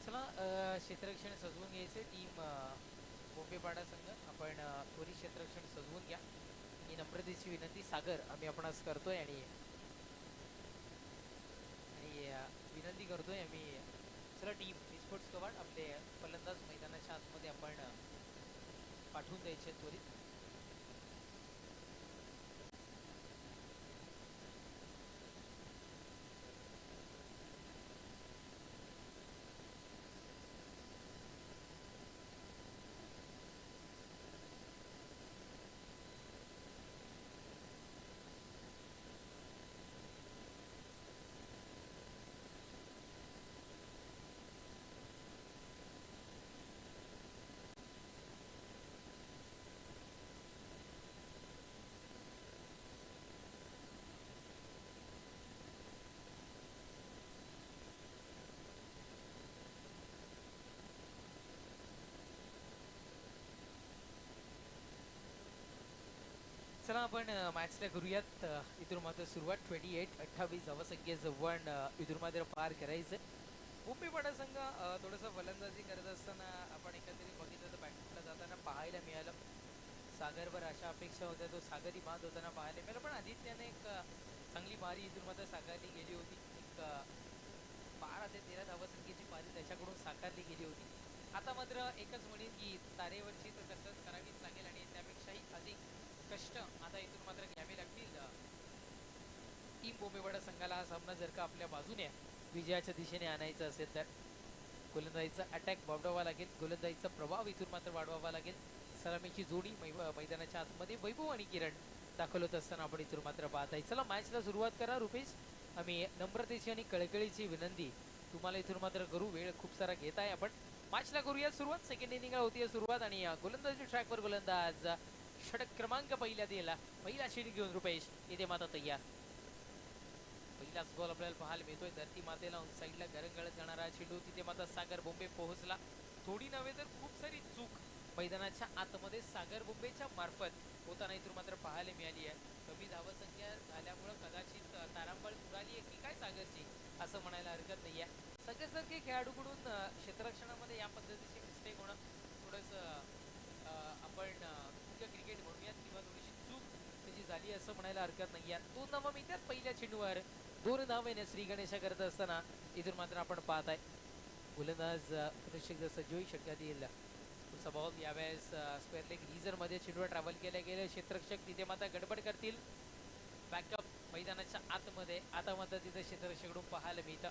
चला क्षेत्ररक्षण सजवून घ्यायचे. टीम बोंबेपाडा संघ आपण त्वरित क्षेत्ररक्षण सजवून घ्या ही नम्रतेची विनंती सागर आम्ही आपणास करतोय. आणि करतोय आम्ही. चला टीम स्पोर्ट्स कवाड आपले फलंदाज मैदानाच्या आतमध्ये आपण पाठवून द्यायचे त्वरित. चला आपण मॅचला करूयात. इथून मात्र सुरुवात 28 धावसंख्ये जवळ इथून मात्र पार करायचं. मुंबई संघ थोडंसं फलंदाजी करत असताना आपण एकंदरीत बघितलं तर बॅटला जाताना पाहायला मिळालं. सागरवर अशा अपेक्षा होत्या, तो सागरी बाद होताना पाहायला मिळालं, पण आदित्यने एक चांगली मारी इथून मात्र साकारली गेली होती. एक 12 ते 13 धावसंख्येची पारी त्याच्याकडून साकारली गेली होती. आता मात्र एकच म्हणेन की तारेवरची तर कसरत करावीच लागेल आणि त्यापेक्षाही अधिक कष्ट आता इथून मात्र घ्यावे लागतील. टीम बोंबेवाडा संघाला हा सामना जर का आपल्या बाजूने विजयाच्या दिशेने आणायचा असेल तर गोलंदाजीचा अटॅक वाढवावा लागेल, गोलंदाजीचा प्रभाव इथून मात्र वाढवावा लागेल. सलामीची जोडी मैदानाच्या आतमध्ये वैभव आणि किरण दाखल होत असताना आपण इथून मात्र पाहत आहे. चला मॅचला सुरुवात करा रुपेश. आम्ही नम्रतेची आणि कळकळीची विनंती तुम्हाला इथून मात्र करू. वेळ खूप सारा घेत आहे आपण. मॅचला करूया सुरुवात. सेकंड इनिंगला होती सुरुवात आणि गोलंदाजी ट्रॅकवर गोलंदाज षटक क्रमांक पहिला दिला, पहिला षटक घेऊन रुपेश इथे मात्र तयार. पहिलाच बॉल आपल्याला पाहायला मिळतोय. धरती मातेला ऑन साईडला गरंगळत जाणारा चेंडू तिथे मात्र सागर बोंबे पोहोचला. थोडी नव्हे तर खूप सारी चूक मैदानाच्या आतमध्ये सागर बोंबेच्या मार्फत होताना इथून मात्र पाहायला मिळाली आहे. कमी धावसंख्या झाल्यामुळे कदाचित तारांबळ उडाली आहे की काय सागरची, असं म्हणायला हरकत नाही आहे. सगळ्यासारखे खेळाडूकडून क्षेत्ररक्षणामध्ये या पद्धतीची मिस्टेक होणं थोडंसं आपण क्रिकेट म्हणूयात किंवा थोडीशी चूक त्याची झाली असं म्हणायला हरकत नाही आहे. 2 धावा मिळतात पहिल्या चेंडूवर. 2 धावेने श्री गणेशा करत असताना इथून मात्र आपण पाहत आहे गोलंदाज सज्जोई षटकातील पुढचा बॉल यावेळेस स्क्वेअर लेग रिझर मध्ये चेंडूवर ट्रॅव्हल केल्या गेले. क्षेत्ररक्षक तिथे मात्र गडबड करतील. बॅकअप मैदानाच्या आतमध्ये आता मात्र तिथे क्षेत्ररक्षकडून पाहायला मिळतं.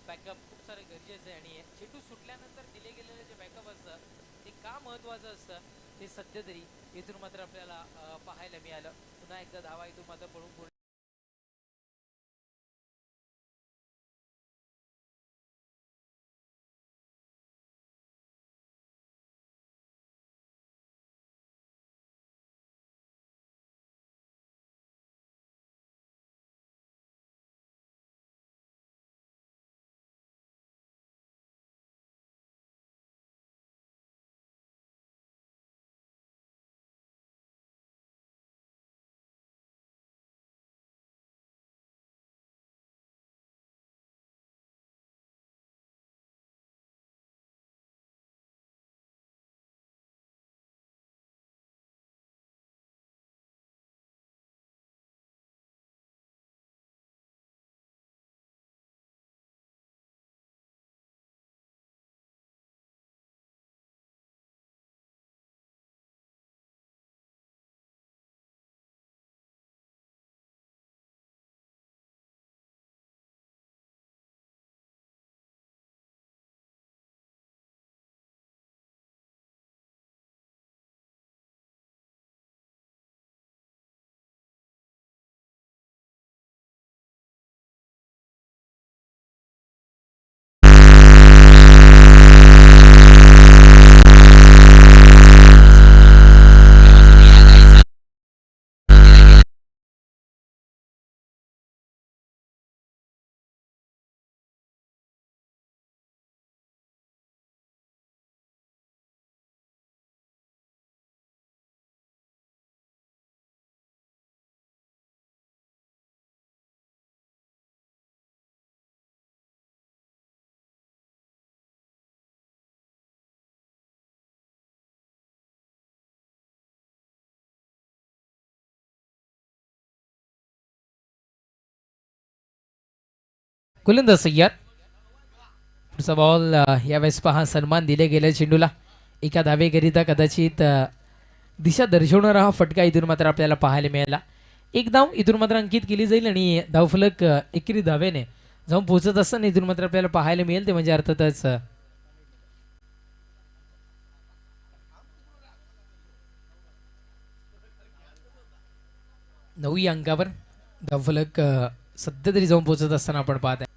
बॅकअप खूप सारं गरजेचं आहे आणि चेंडू सुटल्यानंतर दिले गेलेलं जे बॅकअप असतं ते का महत्वाचं असतं ते सध्या तरी इथून मात्र आपल्याला पाहायला मिळालं. पुन्हा एकदा धावा इथून मात्र पडून गोलंदाज तयार. पुढचा बॉल यावेळेस पहा सन्मान दिले गेले चेंडूला एका धावेकरिता कदाचित दिशा दर्शवणारा हा फटका इथून मात्र आपल्याला पाहायला मिळाला. एक धाव इथून मात्र अंकित केली जाईल आणि धावफलक एकेरी धावेने जाऊन पोहोचत असताना इथून मात्र आपल्याला पाहायला मिळेल ते म्हणजे अर्थातच 9 अंकावर धावफलक सध्या तरी जाऊन पोहोचत असताना आपण पाहत आहे.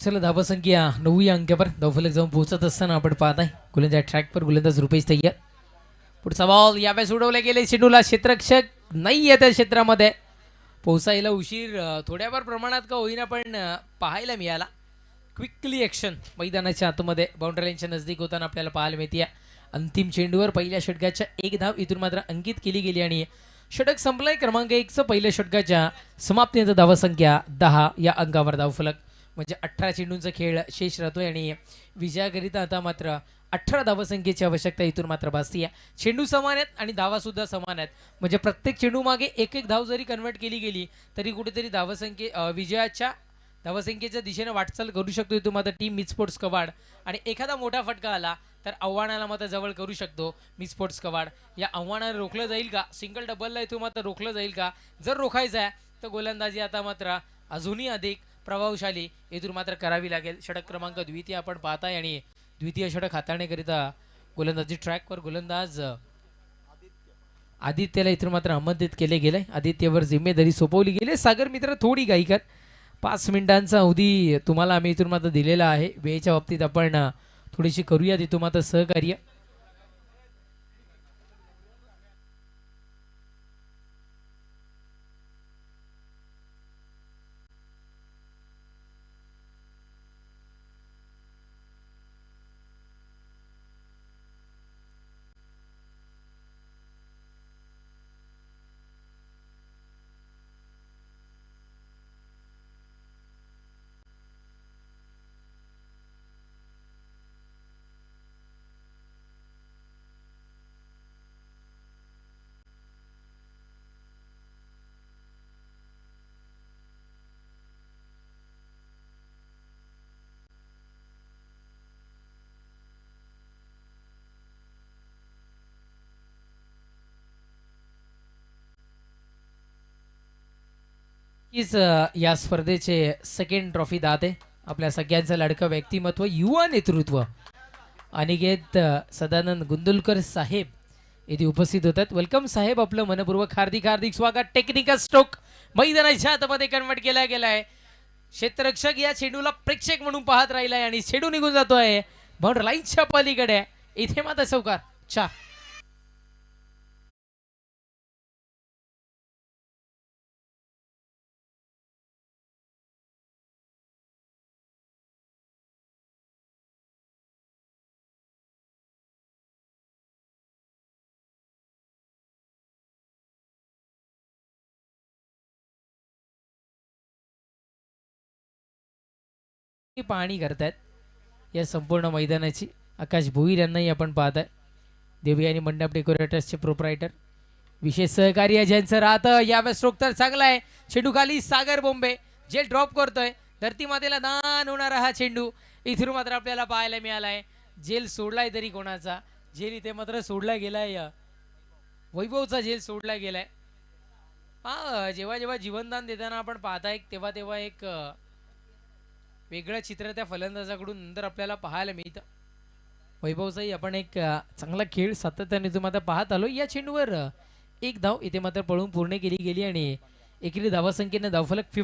चला धावसंख्या 9 अंकावर धावफलक जाऊन पोहोचत असताना आपण पाहत आहे. गोलंदाज ट्रॅकवर गोलंदाज रुपेश तय्यर. पुढचा बॉल यावेळेस उडवले गेले चेंडूला क्षेत्ररक्षक नाही आहे त्या क्षेत्रामध्ये पोहोचायला उशीर थोड्याफार प्रमाणात का होईना पण पाहायला मिळाला. क्विकली ॲक्शन मैदानाच्या आतमध्ये बाउंड्री लाईनच्या नजदीक होताना आपल्याला पाहायला मिळते. अंतिम चेंडूवर पहिल्या षटकाच्या एक धाव इथून मात्र अंकित केली गेली आणि षटक संपलंय. क्रमांक 1चं पहिल्या षटकाच्या समाप्तीनंतर धावसंख्या 10 या अंकावर धावफलक म्हणजे 18 चेंडूंचा खेळ शेष राहतोय आणि विजयाकरिता आता मात्र 18 धावसंख्येची आवश्यकता इथून मात्र भासते. चेंडू समान आहेत आणि धावा सुद्धा समान आहेत म्हणजे प्रत्येक चेंडू मागे एक एक धाव जरी कन्वर्ट केली गेली तरी कुठेतरी विजयाच्या धावसंख्येच्या दिशेने वाटचाल करू शकतो इथून मात्र टीम मिडस्पोर्ट्स कवाड. आणि एखादा मोठा फटका आला तर आव्हानाला मात्र जवळ करू शकतो मिडस्पोर्ट्स कवाड. या आव्हानाला रोखलं जाईल का? सिंगल डबलला इथून मात्र रोखलं जाईल का? जर रोखायचं आहे तर गोलंदाजी आता मात्र अजूनही अधिक प्रभावशाली इथून मात्र करावी लागेल. षटक क्रमांक द्वितीय आपण पाहताय आणि द्वितीय षटक हाताळण्याकरिता गोलंदाजी ट्रॅकवर गोलंदाज आदित्यला इथून मात्र आमंत्रित केले गेले. आदित्यवर जिम्मेदारी सोपवली गेली. सागर मित्र थोडी घाई कर 5 मिनिटांचा अवधी तुम्हाला आम्ही इथून मात्र दिलेला आहे. वेळेच्या बाबतीत आपण थोडीशी करूयात इथून मात्र सहकार्य. या स्पर्धेचे सेकंड ट्रॉफी दाते आपल्या सगळ्यांचं लाडकं व्यक्तिमत्व युवा नेतृत्व अनिकेत सदानंद गुंदुलकर साहेब येथे उपस्थित होतात. वेलकम साहेब, आपलं मनपूर्वक हार्दिक हार्दिक स्वागत. टेक्निकल स्ट्रोक मैदानाच्या आतमध्ये कन्वर्ट केला गेलाय. क्षेत्ररक्षक या चेंडूला प्रेक्षक म्हणून पाहत राहिलाय आणि चेंडू निघून जातोय बाउंड्री लाईनच्या पलीकडे. इथे मात्र चौकार 4. पाहणी करतायत या संपूर्ण मैदानाची आकाश भोईर यांनाही आपण पाहताय. देवी आणि मंडप डेकोरेटर्सचे प्रोप्रायटर विशेष सहकार्य ज्यांचं राहतं. यावेळेस स्ट्रोक तर चांगला आहे. चेंडू खाली सागर बोंबे जेल ड्रॉप करतोय. धरती मातेला दान होणारा हा चेंडू इथून मात्र आपल्याला पाहायला मिळालाय. जेल सोडलाय तरी कोणाचा? जेल इथे मात्र सोडला गेलाय वैभवचा जेल सोडला गेलाय. जेव्हा जेव्हा जीवनदान देताना आपण पाहताय तेव्हा तेव्हा एक वेगळं चित्र त्या फलंदाजाकडून नंतर आपल्याला पाहायला मिळतं. वैभवचाही आपण एक चांगला खेळ सातत्याने तुम्हाला पाहत आलो. या चेंडूवर एक धाव इथे मात्र पळून पूर्ण केली गेली आणि एकेरी धावसंख्येने धावफलक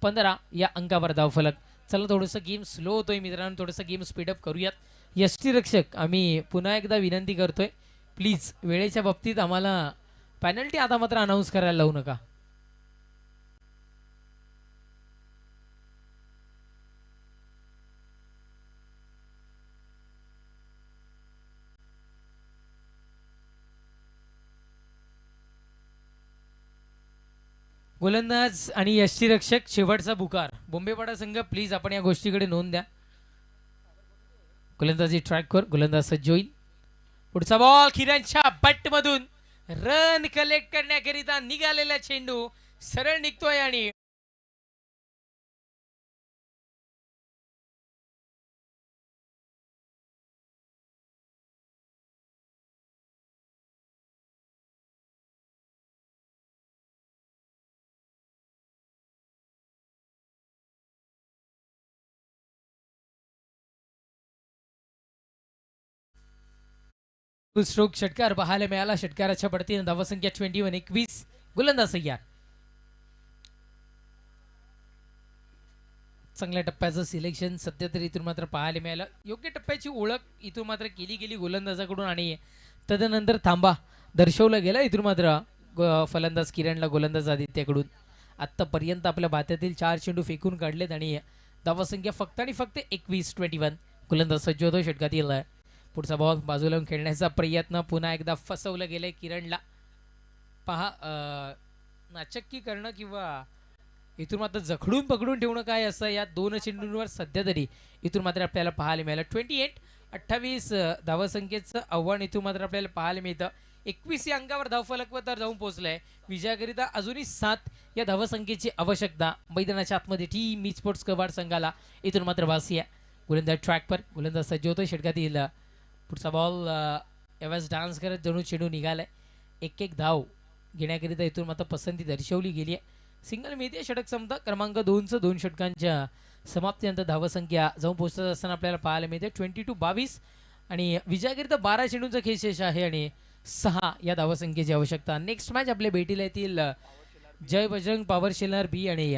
15 या अंकावर धावफलक. चला थोडंसं गेम स्लो होतोय मित्रांनो, थोडंसं गेम स्पीडअप करूयात. यष्टीरक्षक आम्ही पुन्हा एकदा विनंती करतोय, प्लीज वेळेच्या बाबतीत आम्हाला पेनल्टी आता मात्र अनाऊन्स करायला लावू नका. गोलंदाज आणि यष्टीरक्षक शेवटचा पुकार. बोंबेपाडा संघ प्लीज आपण या गोष्टीकडे नोंद द्या. गोलंदाजी ट्रॅकवर, गोलंदाज सज्ज होईल. पुढचा बॉल किरणच्या बॅटमधून रन कलेक्ट करण्याकरिता निघालेला चेंडू सरळ निघतोय आणि स्ट्रोक षटकार पाहायला मिळाला. षटकाराच्या पडतीने धावसंख्या 21. गोलंदाज तयार. चांगल्या टप्प्याचं सिलेक्शन सध्या तरी इथून मात्र पाहायला मिळालं. योग्य टप्प्याची ओळख इथून मात्र केली गेली गोलंदाजाकडून आणि तदनंतर थांबा दर्शवलं गेलं इथून मात्र फलंदाज किरणला गोलंदाज आदित्यकडून. आत्तापर्यंत आपल्या भात्यातील 4 चेंडू फेकून काढलेत आणि धावसंख्या फक्त आणि फक्त 21. गोलंदाज सज्ज होतो. षटकात येईल. पुढचा बॉल बाजूला खेळण्याचा प्रयत्न पुन्हा एकदा फसवलं गेलंय किरणला. पहा नाचक्की करणं किंवा इथून मात्र जखडून पकडून ठेवणं काय असं या 2 चेंडूंवर सध्या तरी इथून मात्र आपल्याला पाहायला मिळालं. 28 धावसंख्येचं आव्हान इथून मात्र आपल्याला पाहायला मिळतं. 21 या अंकावर धावफलकवर तर जाऊन पोहोचलंय. विजयाकरिता अजूनही 7 या धावसंख्येची आवश्यकता मैदानाच्या आतमध्ये टीम मी स्पोर्ट्स कवाड संघाला इथून मात्र भासी आहे. गोलंदाज ट्रॅकवर, गोलंदाज सज्ज होतोय. षटकात येईल. पुढचा बॉल यावेळेस डान्स करत जणू चेंडू निघालाय. एक धाव घेण्याकरिता इथून मात्र पसंती दर्शवली गेली आहे. सिंगल मिळते. षटक क्षमता क्रमांक 2चं 2 षटकांच्या समाप्तीनंतर धावसंख्या जाऊन पोहोचत असताना आपल्याला पाहायला मिळते 22 आणि विजयाकरिता 12 चेंडूंचा खेळशेष आहे आणि 6 या धावसंख्येची आवश्यकता. नेक्स्ट मॅच आपल्या भेटीला येतील जय बजरंग पॉवर शेलर बी आणि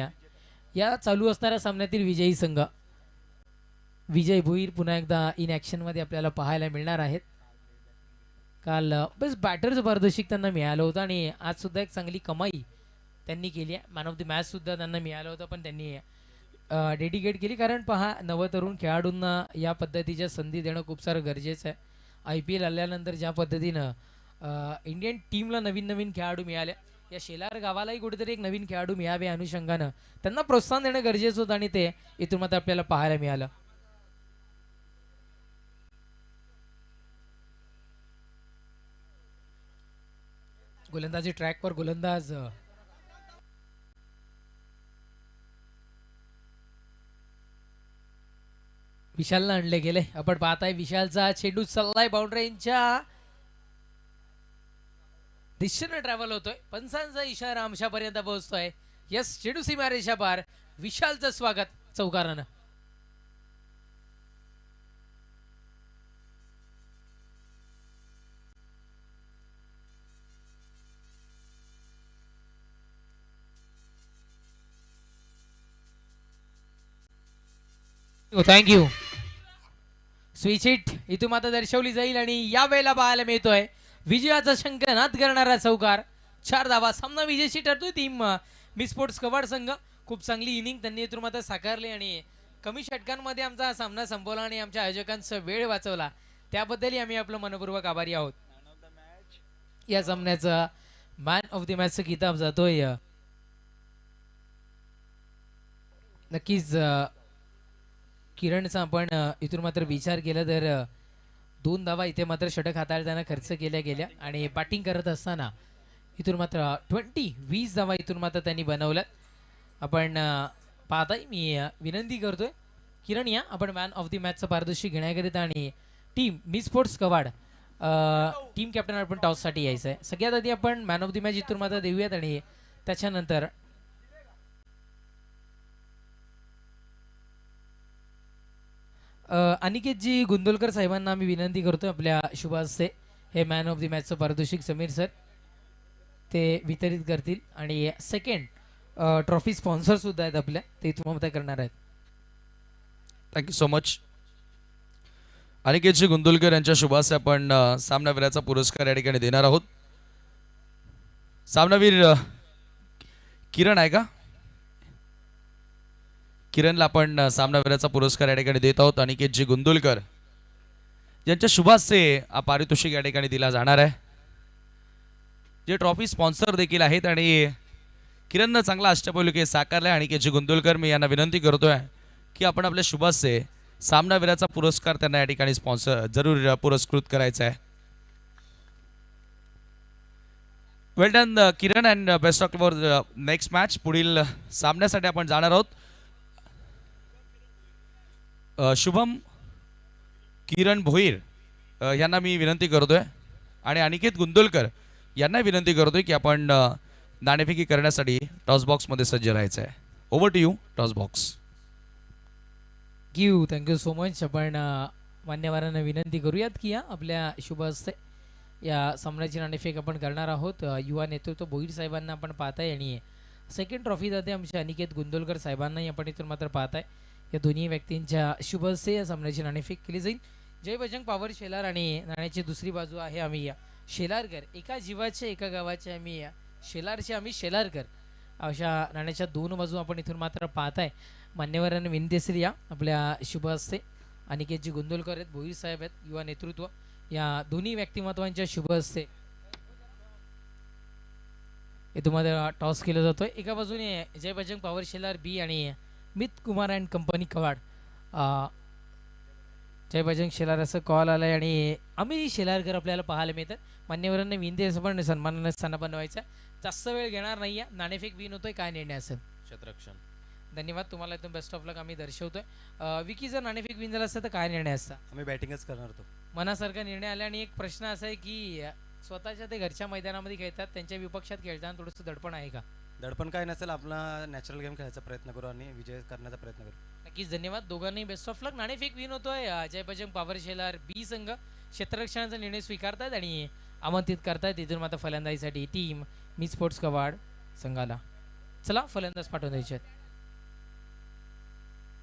या चालू असणाऱ्या सामन्यातील विजयी संघ विजय भोईर पुन्हा एकदा इन ॲक्शनमध्ये आपल्याला पाहायला मिळणार आहेत. काल बस बॅटरचं पारदर्शक त्यांना मिळालं होतं आणि आज सुद्धा एक चांगली कमाई त्यांनी केली आहे. मॅन ऑफ द मॅच सुद्धा त्यांना मिळालं होतं पण त्यांनी डेडिकेट केली. कारण पहा नवतरुण खेळाडूंना या पद्धतीच्या संधी देणं खूप सारं गरजेचं आहे. IPL आल्यानंतर ज्या पद्धतीनं इंडियन टीमला नवीन खेळाडू मिळाले या शेलार गावालाही कुठेतरी एक नवीन खेळाडू मिळावे अनुषंगानं त्यांना प्रोत्साहन देणं गरजेचं होतं आणि ते इथून मात्र आपल्याला पाहायला मिळालं. गोलंदाजी ट्रॅकवर, गोलंदाज विशालला आणले गेले. आपण पाहताय विशालचा चेंडू चाललाय बाउंड्रीच्या दिशेने ट्रॅव्हल होतोय. पंचांचा इशारा आमच्यापर्यंत पोहोचतोय. यस, चेंडू सीमारेषा पार. विशालचं स्वागत चौकारानं. थँक्यू. स्विच हिट इथून मात्र दर्शवली जाईल आणि या वेळेला पाहायला मिळतोय विजयाचा शंखनाद करणारा चौकार. 4 धावा. सामना विजयशी ठरतोय. टीम मी स्पोर्ट्स कवाड संघ खूप चांगली इनिंग त्यांनी इथून मात्र साकारली आणि कमी षटकांमध्ये आमचा हा सामना संपवला आणि आमच्या आयोजकांचा वेळ वाचवला. त्याबद्दलही आम्ही आपलं मनपूर्वक आभारी आहोत. या सामन्याचा मॅन ऑफ द मॅचचा किताब जातोय नक्कीच किरणचा. आपण इथून मात्र विचार केला तर 2 धावा इथे मात्र षटक हाताळताना खर्च केल्या गेल्या आणि बॅटिंग करत असताना इथून मात्र 20 धावा इथून मात्र त्यांनी बनवल्या. आपण पाहताय मी विनंती करतोय किरण या आपण मॅन ऑफ द मॅचचं पारितोषिक घेण्याकरिता आणि टीम मी स्पोर्ट्स कवाड टीम कॅप्टन आपण टॉससाठी यायचं आहे. सगळ्यात आधी आपण मॅन ऑफ द मॅच इथून मात्र देऊयात आणि त्याच्यानंतर अनिकेतजी गुंदोलकर साहेबांना आम्ही विनंती करतोय आपल्या शुभ हस्ते हे मॅन ऑफ द मॅचचं पारितोषिक समीर सर ते वितरित करतील आणि सेकंड ट्रॉफी स्पॉन्सर सुद्धा आहेत आपल्या ते इथून करणार आहेत. Thank you so much. अनिकेतजी गुंदोलकर यांच्या शुभ हस्ते आपण सामनावीराचा पुरस्कार या ठिकाणी देणार आहोत. सामनावीर किरण आहे का? किरणला आपण सामनावीराचा पुरस्कार या ठिकाणी देत आहोत. अनिकेतजी गुंदोलकर यांच्या शुभ हस्ते हा पारितोषिक या ठिकाणी दिला जाणार आहे. जे ट्रॉफी स्पॉन्सर देखील आहेत आणि किरणनं चांगला अष्टपैलू खेळ साकारलाय आणि के जी गुंदुलकर मी यांना विनंती करतोय की आपण आपल्या शुभाचे सामनावीराचा पुरस्कार त्यांना या ठिकाणी स्पॉन्सर जरूर पुरस्कृत करायचा आहे. Well done Kiran and best of for next match. पुढील सामन्यासाठी आपण जाणार आहोत. शुभम किरण भोईर यांना मी विनंती करतोय आणि अनिकेत गुंदुलकर यांना विनंती करतोय की आपण नाणेफेकी करण्यासाठी टॉस बॉक्समध्ये सज्ज राहायचं आहे. Over to you toss box. Thank you so much. आपण मान्यवरांना विनंती करूयात की आपल्या शुभ हस्ते या सामन्याची नाणेफेक आपण करणार आहोत. युवा नेतृत्व भोईर साहेबांना आपण पाहताय आणि सेकंड ट्रॉफी जाते आमच्या अनिकेत गुंदुलकर साहेबांनाही आपण इथून मात्र पाहताय. या दोन्ही व्यक्तींच्या शुभ हस्ते या सामन्याची नाणेफेक केली जाईल. जय बजरंग पॉवर शेलार आणि नाण्याची दुसरी बाजू आहे आम्ही शेलारकर. एका जीवाचे एका गावाचे आम्ही शेलारचे आम्ही शेलारकर. अशा नाण्याच्या दोन बाजू आपण इथून मात्र पाहताय. मान्यवरांना विनंती असेल या आपल्या शुभ हस्ते अनिकेतजी गुंदुलकर आहेत, भोईर साहेब आहेत, युवा नेतृत्व या दोन्ही व्यक्तिमत्वांच्या शुभ हस्ते हे तुम्हाला टॉस केलं जातोय. एका बाजूने जय बजरंग पॉवर शेलार बी आणि मित कुमार अँड कंपनी कवाड. जय बजरंग शेलार असं कॉल आलाय आणि आम्ही शेलारकर आपल्याला पाहायला मिळतात. मान्यवरांना विनंती असं पण सन्मानाने स्थान बनवायचा. जास्त वेळ घेणार नाही आहे. नाणेफेक विन होतोय. काय निर्णय असेल? क्षेत्ररक्षण. धन्यवाद. तुम्हाला एकदम बेस्ट ऑफ लक आम्ही दर्शवतोय. विकी जर नाणेफेक विन झाला असतं तर काय निर्णय असता? आम्ही बॅटिंगच करणार होतो. मनासारखा निर्णय आला. आणि एक प्रश्न असा आहे की स्वतःच्या ते घरच्या मैदानामध्ये खेळतात, त्यांच्या विपक्षात खेळताना थोडंसं दडपण आहे का? दडपण काय नसेल. आपला नॅचरल गेम खेळायचा प्रयत्न करू आणि विजय करण्याचा प्रयत्न करू. नक्कीच. धन्यवाद. दोघांनी बेस्ट ऑफ लक. नाणेफेक विन होतोय. जय बजरंग पॉवर शेलार बी संघ क्षेत्ररक्षणाचा निर्णय स्वीकारतायत आणि आमंत्रित करतायत इथून मात्र फलंदाजीसाठी टीम मी स्पोर्ट्स कवाड संघाला. चला फलंदाज पाठवून द्यायचे आहेत.